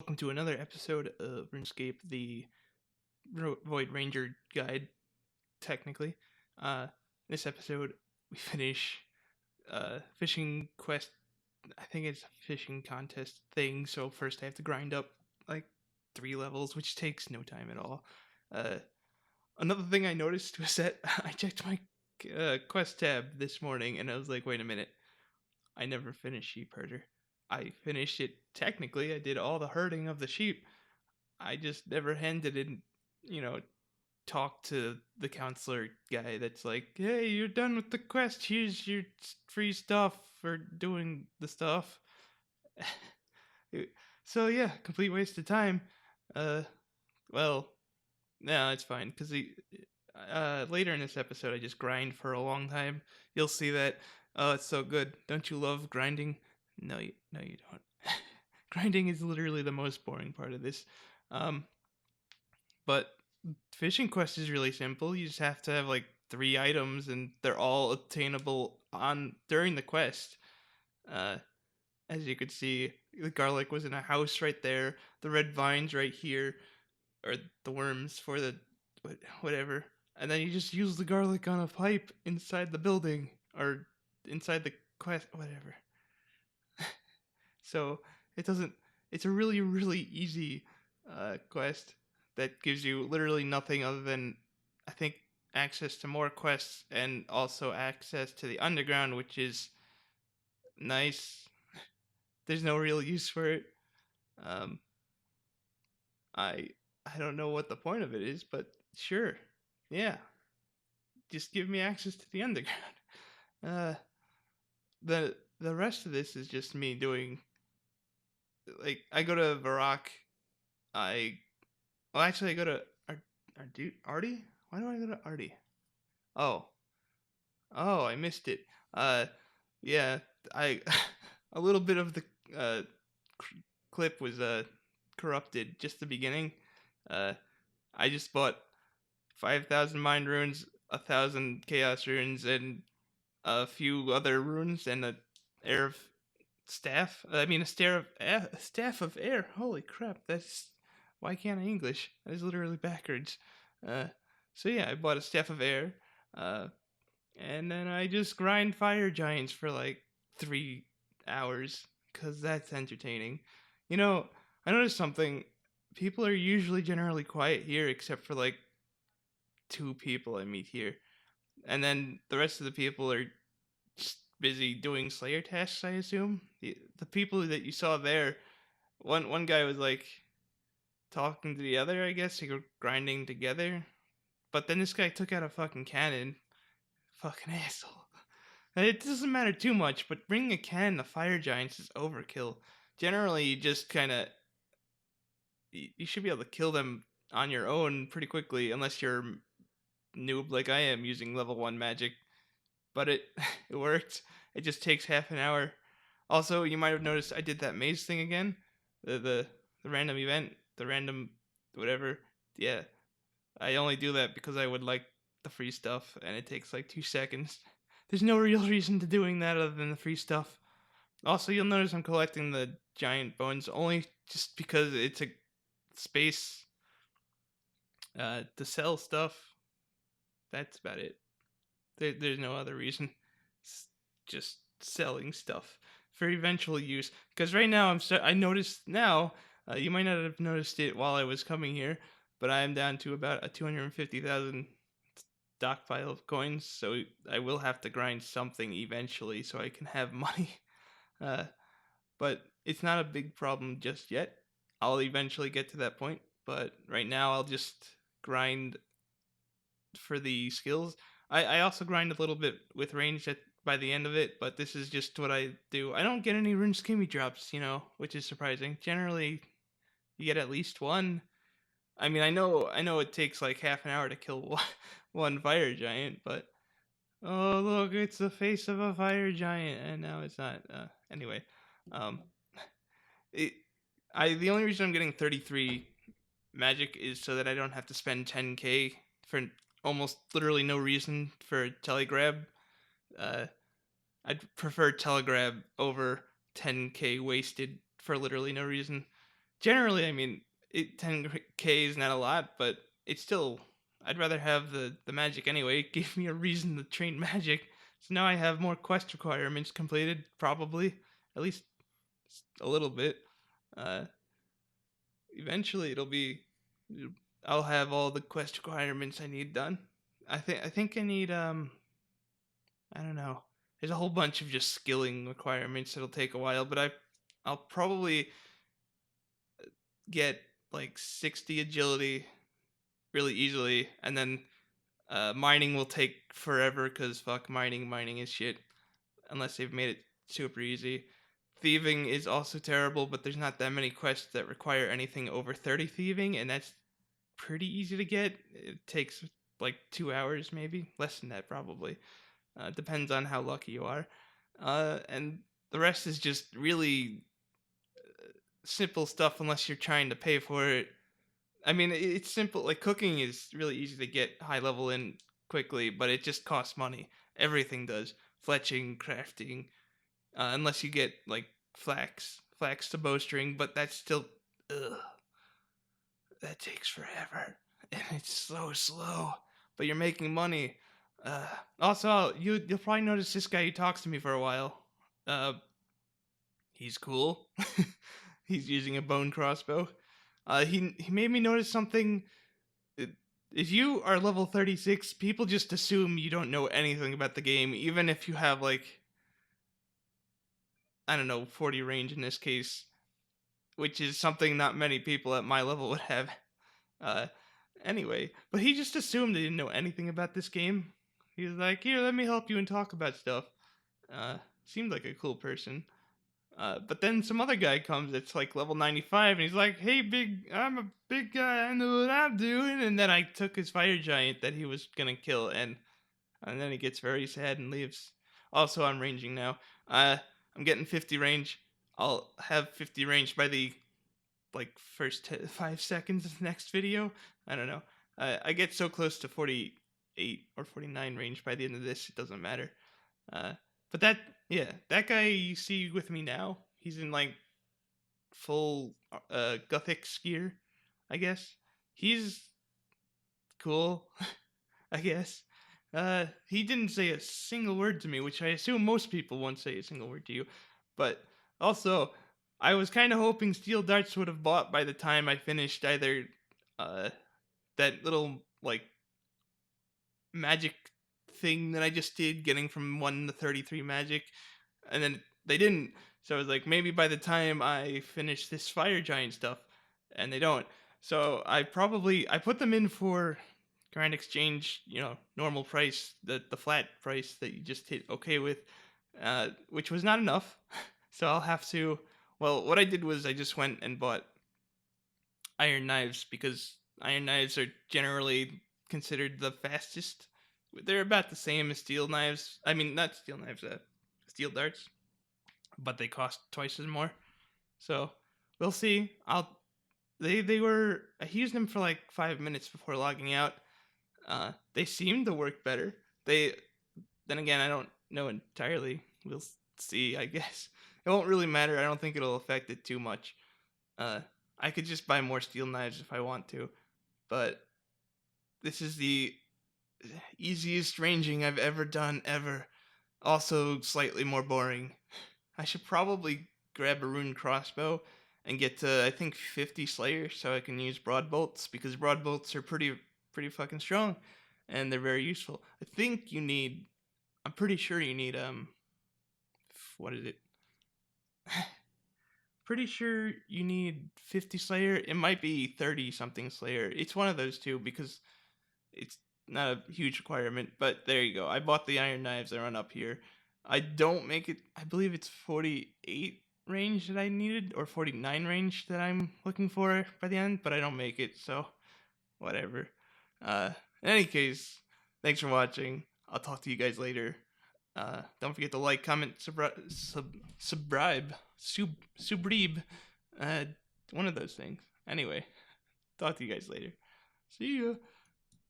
Welcome to another episode of RuneScape, the Void Ranger guide, technically. This episode, we finish fishing quest. I think it's a fishing contest thing, so first I have to grind up like 3 levels, which takes no time at all. Uh, Another thing I noticed was that I checked my quest tab this morning, and I was like, wait a minute, I never finished Sheep Herder. I finished it technically, I did all the herding of the sheep. I just never handed in, you know, talk to the counselor guy that's like, hey, you're done with the quest. Here's your free stuff for doing the stuff. So, yeah, complete waste of time. Uh, well, no, it's fine because later in this episode, I just grind for a long time. You'll see that. Oh, it's so good. Don't you love grinding? No, you don't. Grinding is literally the most boring part of this. Um, but fishing quest is really simple. You just have to have like 3 items, and they're all attainable on during the quest. Uh, as you could see, the garlic was in a house right there. The red vines right here, or the worms for the whatever. And then you just use the garlic on a pipe inside the building or inside the quest, whatever. So it doesn't. It's a really easy quest that gives you literally nothing other than, I think, access to more quests and also access to the underground, which is nice. There's no real use for it. Um, I I don't know what the point of it is, but sure, yeah, just give me access to the underground. Uh, the rest of this is just me doing, like, I go to Varrock. I Well, actually, I go to Artie. Why do I go to Artie? Oh, I missed it. Uh, yeah, I a little bit of the uh clip was corrupted. Just the beginning. Uh, I just bought 5,000 mind runes, 1,000 chaos runes, and a few other runes, and a air of staff. I mean, a staff of air. Holy crap! That's Why can't I English? That is literally backwards. Uh, so yeah, I bought a staff of air, uh, and then I just grind fire giants for like 3 hours because that's entertaining. You know, I noticed something. People are usually generally quiet here, except for like 2 people I meet here, and then the rest of the people are just busy doing Slayer tasks. I assume the people that you saw there, one guy was like talking to the other. I guess they were grinding together. But then this guy took out a fucking cannon. Fucking asshole. It doesn't matter too much, but bringing a cannon to fire giants is overkill. Generally, you just kind of you should be able to kill them on your own pretty quickly, unless you're noob like I am using level 1 magic. But it it worked. It just takes half an hour. Also, you might have noticed I did that maze thing again. The random event, the random whatever. Yeah, I only do that because I would like the free stuff, and it takes like 2 seconds. There's no real reason to doing that other than the free stuff. Also, you'll notice I'm collecting the giant bones only just because it's a space to sell stuff. That's about it. There's no other reason. It's just selling stuff for eventual use. Because right now I noticed now. You might not have noticed it while I was coming here, but I am down to about a 250,000 stockpile of coins. So I will have to grind something eventually so I can have money. Uh, but it's not a big problem just yet. I'll eventually get to that point. But right now I'll just grind for the skills. I also grind a little bit with range by the end of it, but this is just what I do. I don't get any rune skimmy drops, which is surprising. Generally, you get at least one. I mean, I know it takes like half an hour to kill one fire giant, but oh look, it's the face of a fire giant, and now it's not. Anyway, um, it, the only reason I'm getting 33 magic is so that I don't have to spend 10k for almost literally no reason for telegrab. Uh, I'd prefer telegrab over 10k wasted for literally no reason. generally, I mean, 10k is not a lot, but it's still. I'd rather have the magic anyway. It gave me a reason to train magic, so now I have more quest requirements completed. Probably, at least a little bit. Uh, Eventually, it'll be. I'll have all the quest requirements I need done. I think I need I don't know. There's a whole bunch of just skilling requirements that'll take a while, but I'll probably get like 60 agility really easily, and then mining will take forever because fuck mining. Mining is shit unless they've made it super easy. Thieving is also terrible, but there's not that many quests that require anything over 30 thieving, and that's pretty easy to get. It takes like 2 hours, maybe less than that, probably. Depends on how lucky you are. And the rest is just really simple stuff unless you're trying to pay for it. I mean, it's simple. Like cooking is really easy to get high level in quickly, but it just costs money. Everything does. Fletching, crafting, unless you get like flax to bowstring, but that's still, ugh, that takes forever, and it's so slow. But you're making money. Uh, Also, you'll probably notice this guy. He talks to me for a while. Uh, he's cool. He's using a bone crossbow. He made me notice something. If you are level 36, people just assume you don't know anything about the game, even if you have like, I don't know, 40 range in this case, which is something not many people at my level would have. Uh, anyway, but he just assumed I didn't know anything about this game. He was like, "Here, let me help you and talk about stuff." Seemed like a cool person. But then some other guy comes that's like level 95, and he's like, "Hey, I'm a big guy. I know what I'm doing." And then I took his fire giant that he was gonna kill, and then he gets very sad and leaves. Also, I'm ranging now. I'm getting 50 range. I'll have 50 range by the like first 5 seconds of the next video. I don't know. I get so close to 48 or 49 range by the end of this, it doesn't matter. Uh, but that guy you see with me now, he's in like full Gothic gear, I guess. He's cool, I guess. He didn't say a single word to me, which I assume most people won't say a single word to you. But also, I was kind of hoping Steel Darts would have bought by the time I finished either uh, that little like magic thing that I just did, getting from 1 to 33 magic, and then they didn't. So I was like, maybe by the time I finish this fire giant stuff, and they don't. So I put them in for Grand Exchange, normal price, the flat price that you just hit okay with, which was not enough. So I'll have to. Well, what I did was I just went and bought iron knives because iron knives are generally considered the fastest. They're about the same as steel knives. I mean, not steel knives, steel darts, but they cost twice as more. So we'll see. They were. I used them for like 5 minutes before logging out. They seem to work better. Then again, I don't know entirely. We'll see. I guess it won't really matter. I don't think it'll affect it too much. Uh, I could just buy more steel knives if I want to, but this is the easiest ranging I've ever done ever. Also, slightly more boring. I should probably grab a rune crossbow and get to I think 50 Slayer so I can use broad bolts because broad bolts are pretty fucking strong and they're very useful. I'm pretty sure you need what is it? Pretty sure you need 50 Slayer. It might be 30 something Slayer. It's one of those two because it's not a huge requirement, but there you go. I bought the iron knives that run up here. I don't make it. I believe it's 48 range that I needed, or 49 range that I'm looking for by the end, but I don't make it, so whatever. In any case, thanks for watching. I'll talk to you guys later. Don't forget to like, comment, subscribe, one of those things. Anyway, talk to you guys later. See ya.